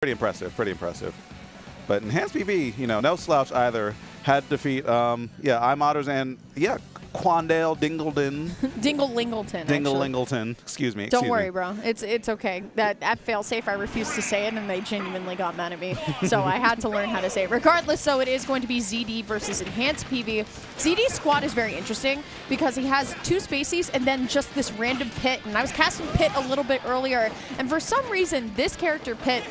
Pretty impressive, pretty impressive. But enhanced PV, you know, no slouch either. Had to defeat, iModders and, Quandale Dingleton. Dingle-Lingleton, Dingle-Lingleton, excuse me. Don't worry, bro. It's okay. That failsafe, I refused to say it, and they genuinely got mad at me. So I had to learn how to say it. Regardless, so it is going to be ZD versus Enhanced PV. ZD's squad is very interesting because he has 2 Spaceys and then just this random Pit. And I was casting Pit a little bit earlier, and for some reason, this character, Pit,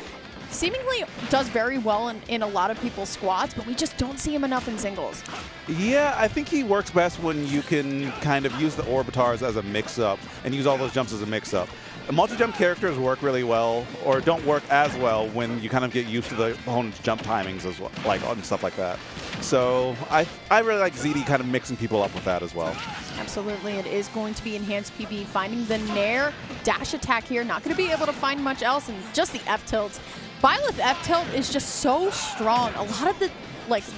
seemingly does very well in a lot of people's squads, but we just don't see him enough in singles. Yeah, I think he works best when you can kind of use the Orbitars as a mix-up and use all those jumps as a mix-up. Multi-jump characters work really well, or don't work as well when you kind of get used to the opponent's jump timings as well, and stuff like that. So I really like ZD kind of mixing people up with that as well. Absolutely, it is going to be Enhanced PV finding the Nair dash attack here. Not going to be able to find much else, and just the F-tilts. Byleth F-tilt is just so strong. A lot of the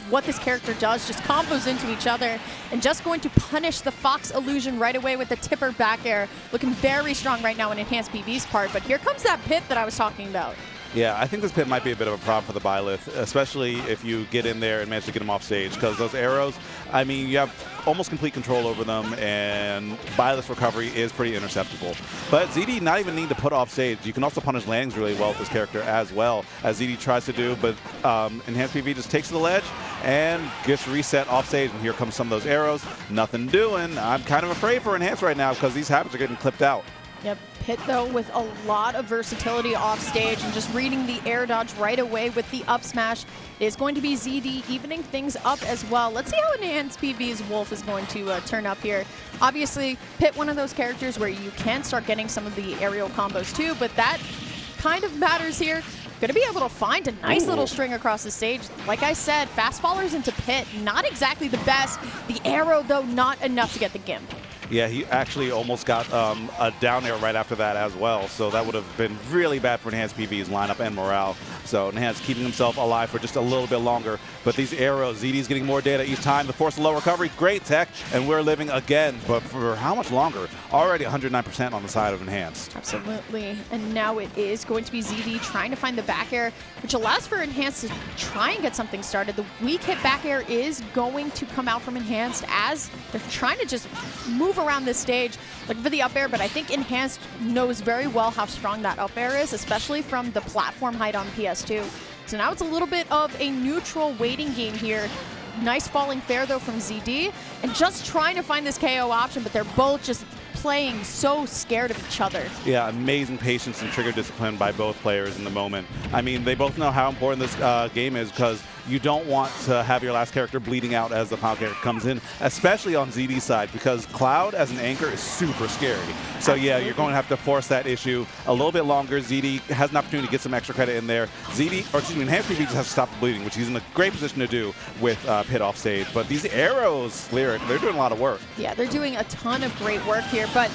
what this character does just combos into each other, and just going to punish the Fox illusion right away with the tipper back air. Looking very strong right now in Enhanced PV's part, but here comes that Pit that I was talking about. Yeah, I think this Pit might be a bit of a problem for the Byleth, especially if you get in there and manage to get him off stage, because those arrows, I mean, you have almost complete control over them, and Byleth's recovery is pretty interceptable. But ZD not even need to put off stage. You can also punish landings really well with this character as well, as ZD tries to do, but Enhanced PV just takes the ledge and gets reset off stage, and here comes some of those arrows. Nothing doing. I'm kind of afraid for Enhanced right now because these habits are getting clipped out. Yep, Pit though with a lot of versatility off stage and just reading the air dodge right away with the up smash. It is going to be ZD evening things up as well. Let's see how Enhanced PV's Wolf is going to turn up here. Obviously, Pit, one of those characters where you can start getting some of the aerial combos too, but that kind of matters here. Going to be able to find a nice little string across the stage. Like I said, fast fallers into Pit, not exactly the best. The arrow though, not enough to get the Gimp. Yeah, he actually almost got a down air right after that as well. So that would have been really bad for Enhanced PV's lineup and morale. So Enhanced keeping himself alive for just a little bit longer. But these arrows, ZD's getting more data each time. The force of low recovery, great tech, and we're living again. But for how much longer? Already 109% on the side of Enhanced. Absolutely. And now it is going to be ZD trying to find the back air, which allows for Enhanced to try and get something started. The weak hit back air is going to come out from Enhanced as they're trying to just move around this stage looking for the up air, but I think Enhanced knows very well how strong that up air is, especially from the platform height on PS2. So now it's a little bit of a neutral waiting game here. Nice falling fair though from ZD, and just trying to find this KO option, but they're both just playing so scared of each other. Yeah, amazing patience and trigger discipline by both players in the moment. I mean, they both know how important this game is, because you don't want to have your last character bleeding out as the final character comes in, especially on ZD's side, because Cloud as an anchor is super scary. So yeah, you're going to have to force that issue a little bit longer. ZD has an opportunity to get some extra credit in there. Enhanced PV just has to stop the bleeding, which he's in a great position to do with Pit off stage. But these arrows, Lyric, they're doing a lot of work. Yeah, they're doing a ton of great work here, but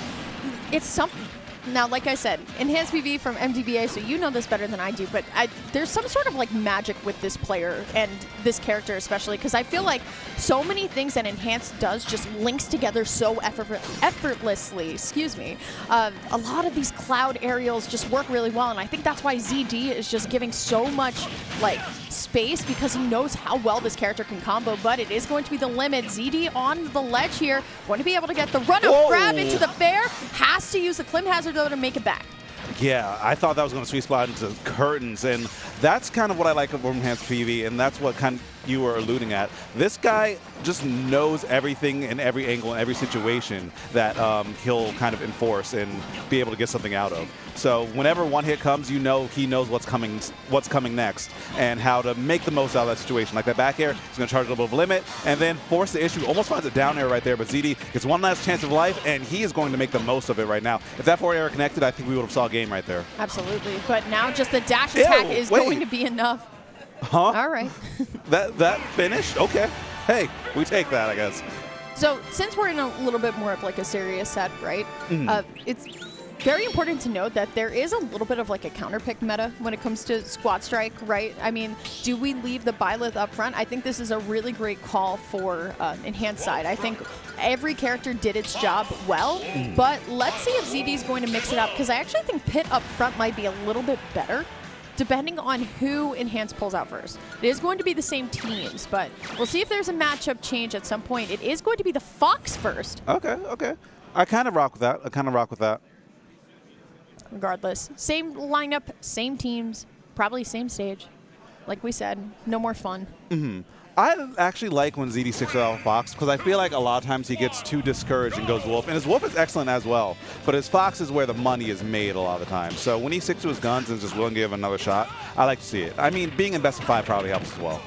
it's something. Now, like I said, Enhanced PV from MDBA, so you know this better than I do, but there's some sort of like magic with this player and this character especially, because I feel like so many things that Enhanced does just links together so effortlessly. Excuse me. A lot of these Cloud aerials just work really well, and I think that's why ZD is just giving so much like space, because he knows how well this character can combo, but it is going to be the limit. ZD on the ledge here, going to be able to get the run-up grab into the fair, has to use the Clim Hazard though to make it back. Yeah, I thought that was going to sweet spot into curtains, and that's kind of what I like of Enhanced PV, and that's what kind of you were alluding at. This guy just knows everything in every angle, in every situation that he'll kind of enforce and be able to get something out of. So whenever one hit comes, you know he knows what's coming next and how to make the most out of that situation. Like that back air, he's going to charge a little bit of limit and then force the issue. Almost finds a down air right there, but ZD gets one last chance of life, and he is going to make the most of it right now. If that forward air connected, I think we would have saw a game right there. Absolutely, but now just the dash attack is going to be enough. Huh? All right. that finished? Okay. Hey, we take that, I guess. So since we're in a little bit more of like a serious set, right? It's very important to note that there is a little bit of like a counter pick meta when it comes to squad strike, right? I mean, do we leave the Byleth up front? I think this is a really great call for Enhanced side. I think every character did its job well, but let's see if ZD is going to mix it up, because I actually think Pit up front might be a little bit better depending on who Enhanced pulls out first. It is going to be the same teams, but we'll see if there's a matchup change at some point. It is going to be the Fox first. Okay, okay. I kind of rock with that. Regardless, same lineup, same teams, probably same stage. Like we said, no more fun. I actually like when ZD sticks out Fox because I feel like a lot of times he gets too discouraged and goes Wolf. And his Wolf is excellent as well, but his Fox is where the money is made a lot of the time. So when he sticks to his guns and is just willing to give another shot, I like to see it. I mean, being in best of 5 probably helps as well.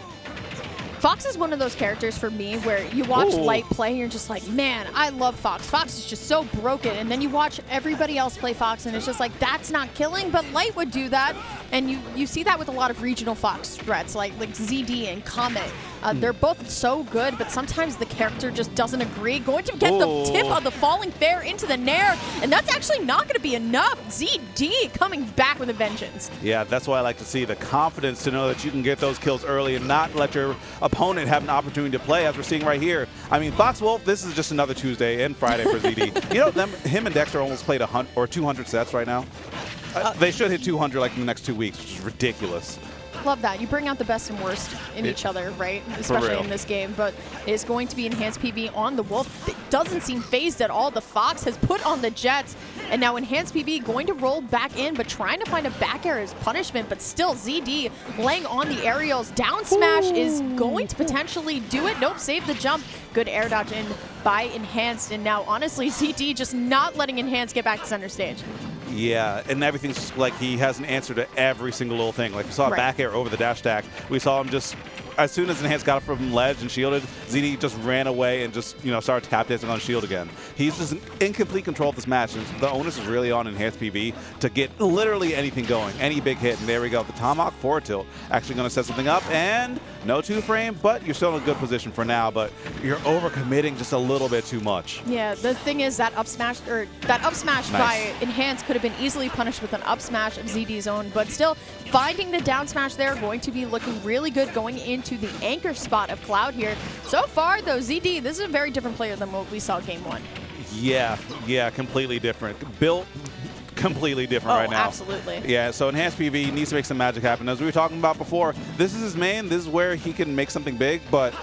Fox is one of those characters for me where you watch Light play and you're just like, man, I love Fox. Fox is just so broken. And then you watch everybody else play Fox and it's just like, that's not killing, but Light would do that. And you see that with a lot of regional Fox threats like ZD and Comet. They're both so good, but sometimes the character just doesn't agree. Going to get the tip of the falling fair into the Nair, and that's actually not going to be enough. ZD coming back with a vengeance. Yeah, that's why I like to see the confidence to know that you can get those kills early and not let your opponent have an opportunity to play, as we're seeing right here. I mean, Fox Wolf, this is just another Tuesday and Friday for ZD. You know, him and Dexter almost played 100 or 200 sets right now. They should hit 200 like in the next 2 weeks, which is ridiculous. Love that. You bring out the best and worst in each other, right? Especially in this game. But it is going to be Enhanced PV on the Wolf. It doesn't seem phased at all. The Fox has put on the Jets. And now Enhanced PV going to roll back in, but trying to find a back air as punishment. But still, ZD laying on the aerials. Down smash is going to potentially do it. Nope, save the jump. Good air dodge in by Enhanced. And now, honestly, ZD just not letting Enhanced get back to center stage. Yeah, and everything's just like he has an answer to every single little thing. Like we saw a back air over the dash stack. We saw him just, as soon as Enhanced got it from ledge and shielded, ZD just ran away and just, you know, started tap dancing on shield again. He's just in complete control of this match. And the onus is really on Enhanced PV to get literally anything going, any big hit. And there we go. The Tomahawk forward tilt actually going to set something up. And no 2-frame, but you're still in a good position for now. But you're overcommitting just a little bit too much. Yeah, the thing is that up smash by Enhanced could have been easily punished with an up smash of ZD's own, but still finding the down smash there, going to be looking really good going into the anchor spot of Cloud here. So far, though, ZD, this is a very different player than what we saw game 1. Yeah, completely different. Built completely different right now. Absolutely. Yeah, so Enhanced PV needs to make some magic happen. As we were talking about before, this is his main. This is where he can make something big, but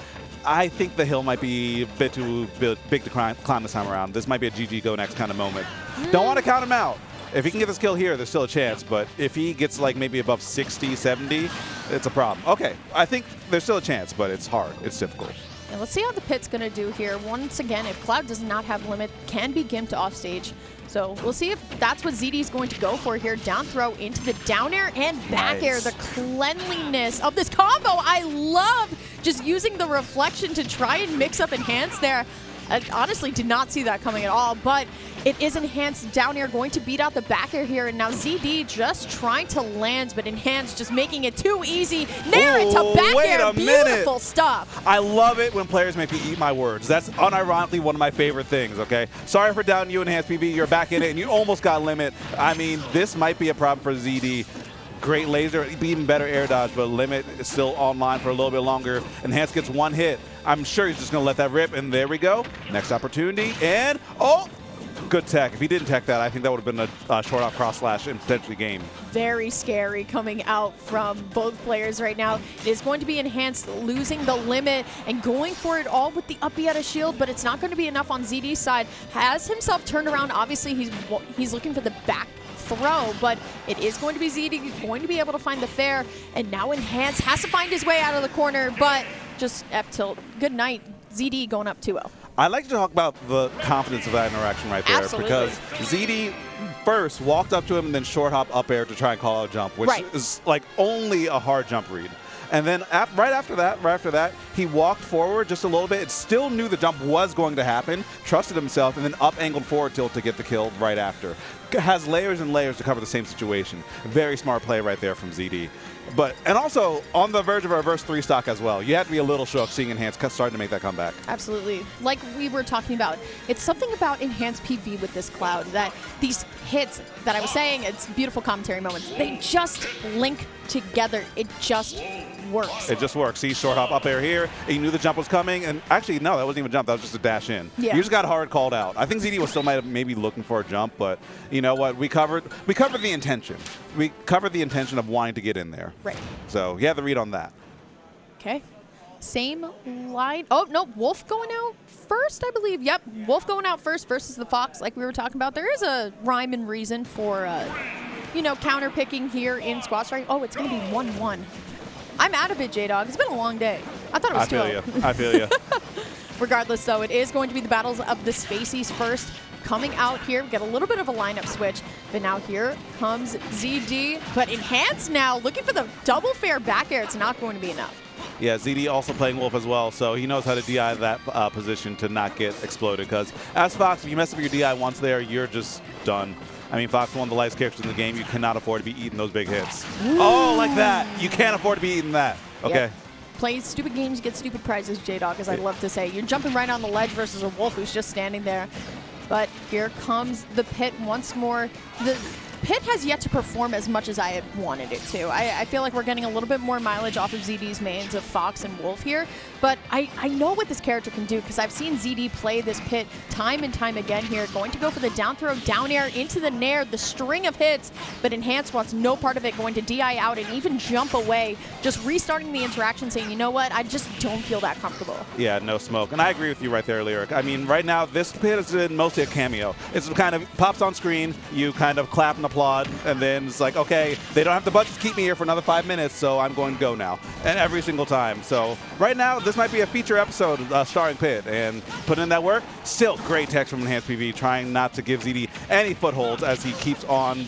I think the hill might be a bit too big to climb this time around. This might be a GG go next kind of moment. Don't want to count him out. If he can get this kill here, there's still a chance, but if he gets like maybe above 60, 70, it's a problem. Okay, I think there's still a chance, but it's hard. It's difficult. And let's see how the pit's going to do here. Once again, if Cloud does not have limit, can be gimped off stage. So we'll see if that's what ZD is going to go for here. Down throw into the down air and back air. The cleanliness of this combo. I love just using the reflection to try and mix up Enhanced there. I honestly did not see that coming at all, but it is Enhanced down air going to beat out the back air here, and now ZD just trying to land, but Enhanced just making it too easy. Nair it to back air. Beautiful stuff. I love it when players make me eat my words. That's unironically one of my favorite things, okay? Sorry for doubting you, Enhanced PV. You're back in it, and you almost got limit. I mean, this might be a problem for ZD. Great laser, even better air dodge, but limit is still online for a little bit longer. Enhanced gets one hit. I'm sure he's just going to let that rip, and there we go. Next opportunity, and good tech. If he didn't tech that, I think that would have been a short out cross slash and potentially game. Very scary coming out from both players right now. It is going to be Enhanced losing the limit and going for it all with the up B out of shield, but it's not going to be enough on ZD's side. Has himself turned around. Obviously, he's looking for the back throw, but it is going to be ZD going to be able to find the fair, and now Enhanced has to find his way out of the corner, but just F tilt. Good night, ZD going up 2-0. I like to talk about the confidence of that interaction right there. Absolutely. Because ZD first walked up to him and then short hop up air to try and call out a jump, which is like only a hard jump read. And then right after that, he walked forward just a little bit. It still knew the jump was going to happen, trusted himself, and then up-angled forward tilt to get the kill right after. Has layers and layers to cover the same situation. Very smart play right there from ZD. And also on the verge of a reverse 3 stock as well. You have to be a little shook seeing Enhanced starting to make that comeback. Absolutely. Like we were talking about, it's something about Enhanced PV with this Cloud that these hits that I was saying, it's beautiful commentary moments, they just link together. It just works. It just works. See, short hop up air here. He knew the jump was coming, and actually, no, that wasn't even a jump. That was just a dash in. Yeah. You just got hard called out. I think ZD was still maybe looking for a jump, but you know what? We covered the intention. We covered the intention of wanting to get in there. Right. So you have the read on that. Okay. Same line. Oh, no, Wolf going out first, I believe. Yep, Wolf going out first versus the Fox, like we were talking about. There is a rhyme and reason for, you know, counter picking here in Squad Strike. Oh, it's going to be 1-1. I'm out of it, J-Dog. It's been a long day. I thought it was 2-0. I feel you. Regardless, though, it is going to be the battles of the Spaceys first. Coming out here, we get a little bit of a lineup switch, but now here comes ZD. But Enhanced now, looking for the double fair back air. It's not going to be enough. Yeah, ZD also playing Wolf as well, so he knows how to DI that position to not get exploded. Because as Fox, if you mess up your DI once there, you're just done. I mean, Fox, one of the lightest characters in the game. You cannot afford to be eating those big hits. Ooh. Oh, like that. You can't afford to be eating that. Okay. Yep. Play stupid games, get stupid prizes, J-Dog, as I love to say. You're jumping right on the ledge versus a Wolf who's just standing there. But here comes the Pit once more. The Pit has yet to perform as much as I had wanted it to. I feel like we're getting a little bit more mileage off of ZD's mains of Fox and Wolf here, but I know what this character can do because I've seen ZD play this Pit time and time again here. Going to go for the down throw, down air, into the nair, the string of hits, but Enhanced wants no part of it, going to DI out and even jump away, just restarting the interaction saying, you know what, I just don't feel that comfortable. Yeah, no smoke. And I agree with you right there, Lyric. I mean, right now, this Pit is mostly a cameo. It's kind of pops on screen, you kind of clap and applaud, and then it's like, okay, they don't have the budget to keep me here for another 5 minutes, so I'm going to go now. And every single time. So right now, this might be a feature episode starring Pit, and put in that work. Still great text from Enhanced PV, trying not to give ZD any footholds as he keeps on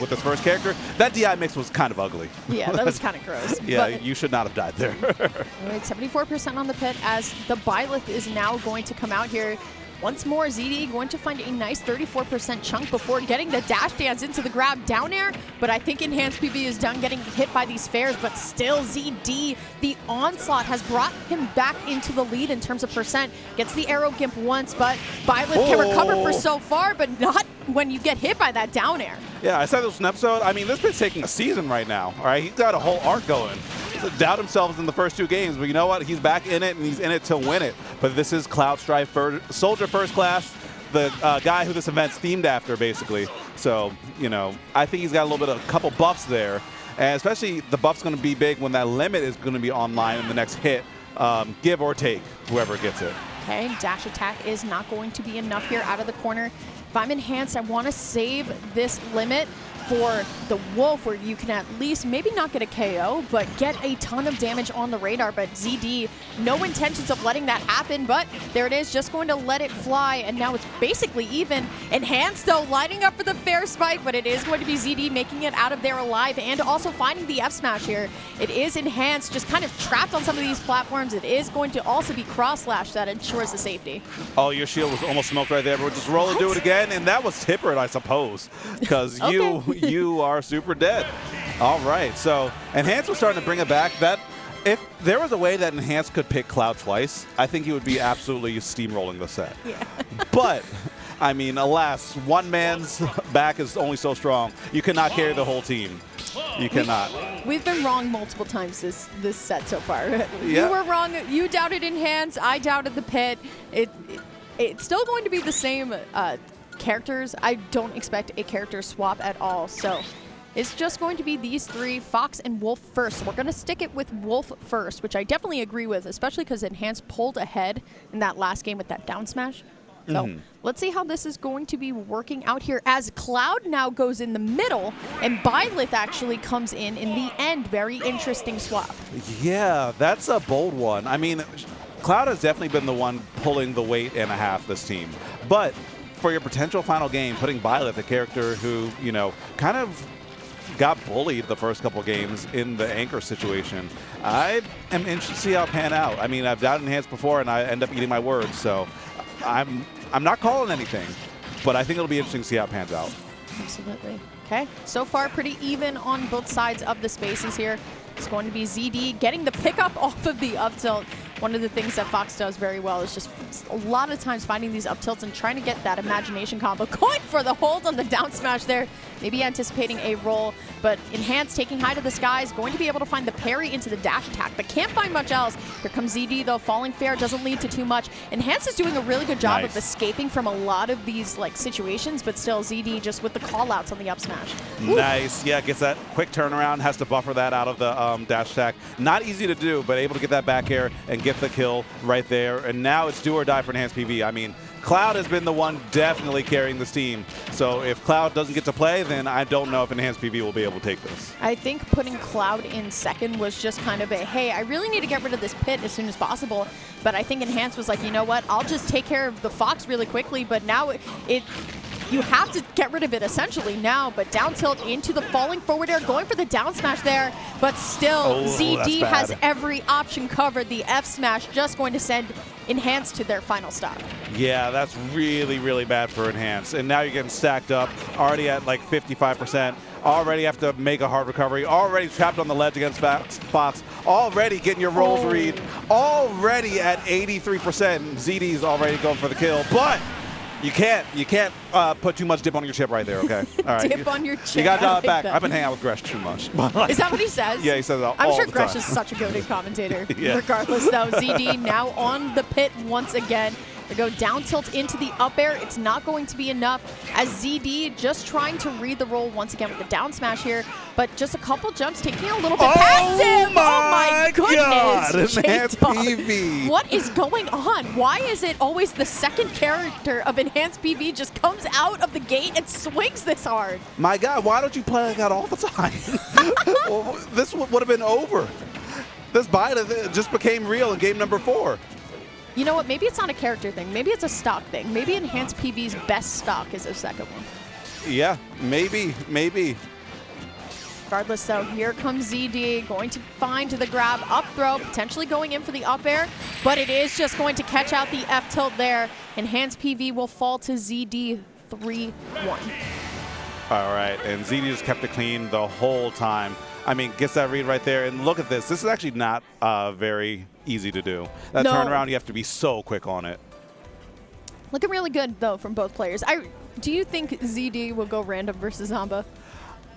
with his first character. That DI mix was kind of ugly. Yeah, that was kind of gross. Yeah, you should not have died there. All right, 74% on the Pit as the Byleth is now going to come out here. Once more, ZD going to find a nice 34% chunk before getting the dash dance into the grab down air, but I think Enhanced PV is done getting hit by these fares, but still ZD, the onslaught has brought him back into the lead in terms of percent. Gets the arrow gimp once, but Byleth can recover for so far, but not when you get hit by that down air. Yeah, I said this in an episode. I mean, this Pit's taking a season right now, all right? He's got a whole arc going. Doubt himself in the first 2 games, but you know what? He's back in it, and he's in it to win it. But this is Cloud Strife Soldier First Class, the guy who this event's themed after, basically. So, you know, I think he's got a little bit of a couple buffs there, and especially the buff's going to be big when that limit is going to be online in the next hit, give or take, whoever gets it. Okay, dash attack is not going to be enough here out of the corner. If I'm Enhanced, I want to save this limit for the Wolf, where you can at least maybe not get a KO, but get a ton of damage on the radar. But ZD, no intentions of letting that happen, but there it is, just going to let it fly, and now it's basically even. Enhanced, though, lining up for the fair spike, but it is going to be ZD making it out of there alive and also finding the F smash here. It is Enhanced, just kind of trapped on some of these platforms. It is going to also be cross slash that ensures the safety. Oh, your shield was almost smoked right there, but just roll and do it again, and that was Tippered, I suppose, because you are super dead. All right, so Enhanced was starting to bring it back. That if there was a way that Enhanced could pick Cloud twice, I think he would be absolutely steamrolling the set. Yeah. But I mean, alas, one man's back is only so strong. You cannot carry the whole team. You cannot. We've been wrong multiple times this set so far. Yeah. You were wrong. You doubted Enhanced. I doubted the Pit. It's still going to be the same characters. I don't expect a character swap at all. So it's just going to be these 3, Fox and Wolf first. We're going to stick it with Wolf first, which I definitely agree with, especially because Enhanced pulled ahead in that last game with that down smash. So let's see how this is going to be working out here as Cloud now goes in the middle and Byleth actually comes in the end. Very interesting swap. Yeah, that's a bold one. I mean, Cloud has definitely been the one pulling the weight and a half this team. But for your potential final game, putting Byleth, a character who, you know, kind of got bullied the first couple games in the anchor situation, I am interested to see how it pan out. I mean, I've doubted Enhanced before, and I end up eating my words, so I'm not calling anything, but I think it'll be interesting to see how it pans out. Absolutely. Okay, so far pretty even on both sides of the spaces here. It's going to be ZD getting the pickup off of the up tilt. One of the things that Fox does very well is just a lot of times finding these up tilts and trying to get that imagination combo. Going for the hold on the down smash there. Maybe anticipating a roll, but Enhanced taking high to the skies, going to be able to find the parry into the dash attack, but can't find much else. Here comes ZD though, falling fair, doesn't lead to too much. Enhanced is doing a really good job of escaping from a lot of these like situations, but still ZD just with the call outs on the up smash. Nice, yeah, gets that quick turnaround, has to buffer that out of the dash attack. Not easy to do, but able to get that back air and get the kill right there. And now it's do or die for Enhanced PV. I mean, Cloud has been the one definitely carrying this team. So if Cloud doesn't get to play, then I don't know if Enhanced PV will be able to take this. I think putting Cloud in second was just kind of a, hey, I really need to get rid of this pit as soon as possible. But I think Enhanced was like, you know what, I'll just take care of the Fox really quickly. But now you have to get rid of it essentially now, but down tilt into the falling forward air, going for the down smash there, but still ZD has every option covered. The F smash just going to send Enhanced to their final stop. Yeah, that's really, really bad for Enhanced. And now you're getting stacked up, already at like 55%, already have to make a hard recovery, already trapped on the ledge against Fox, already getting your rolls read, already at 83%. ZD's already going for the kill, but you can't put too much dip on your chip right there, okay? All right. Dip on your chip. You got to dial it back. I've been hanging out with Gresh too much. Is that what he says? Yeah, he says that I'm all sure the Gresh time. is such a goated commentator. Yeah. Regardless, though, ZD now on the pit once again. They go down tilt into the up air. It's not going to be enough as ZD just trying to read the roll once again with the down smash here, but just a couple jumps taking a little bit past him. Oh my goodness. Enhanced PV. What is going on? Why is it always the second character of Enhanced PV just comes out of the gate and swings this hard? My God, why don't you play like that all the time? Well, this would have been over. This beta just became real in game number 4. You know what? Maybe it's not a character thing. Maybe it's a stock thing. Maybe Enhanced PV's best stock is a second one. Yeah, maybe. Regardless, though, here comes ZD, going to find the grab, up throw, potentially going in for the up air, but it is just going to catch out the F tilt there. Enhanced PV will fall to ZD 3-1. All right, and ZD just kept it clean the whole time. I mean, gets that read right there, and look at this. This is actually not very easy to do. That turnaround, you have to be so quick on it. Looking really good, though, from both players. Do you think ZD will go random versus Zamba?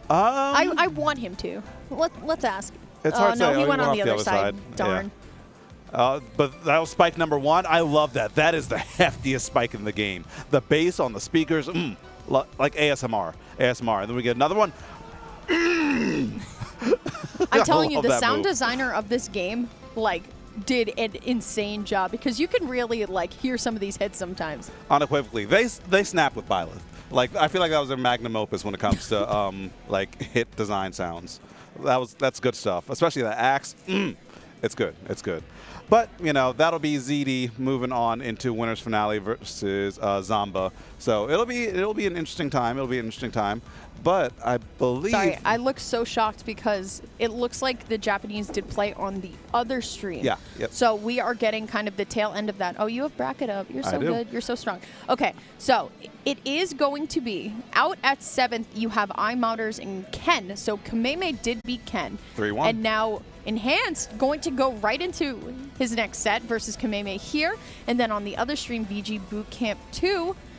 I want him to. Let's ask. It's hard to say. No, he went on the other side. Darn. Yeah. But that was spike number 1. I love that. That is the heftiest spike in the game. The bass on the speakers, like ASMR. And then we get another one. I'm telling you, the sound designer of this game, like, did an insane job because you can really, like, hear some of these hits sometimes. Unequivocally. They snap with Byleth. Like, I feel like that was their magnum opus when it comes to, like, hit design sounds. That's good stuff. Especially the axe. It's good. It's good. But, you know, that'll be ZD moving on into winners finale versus Zamba. So it'll be an interesting time. But I believe... Sorry, I look so shocked because it looks like the Japanese did play on the other stream. Yeah. Yep. So we are getting kind of the tail end of that. Oh, you have bracket up. You're so good. You're so strong. Okay, so it is going to be out at 7th. You have iModders and Ken. So Kameme did beat Ken. 3-1. And now Enhanced going to go right into his next set versus Kameme here. And then on the other stream, VGBootCamp 2,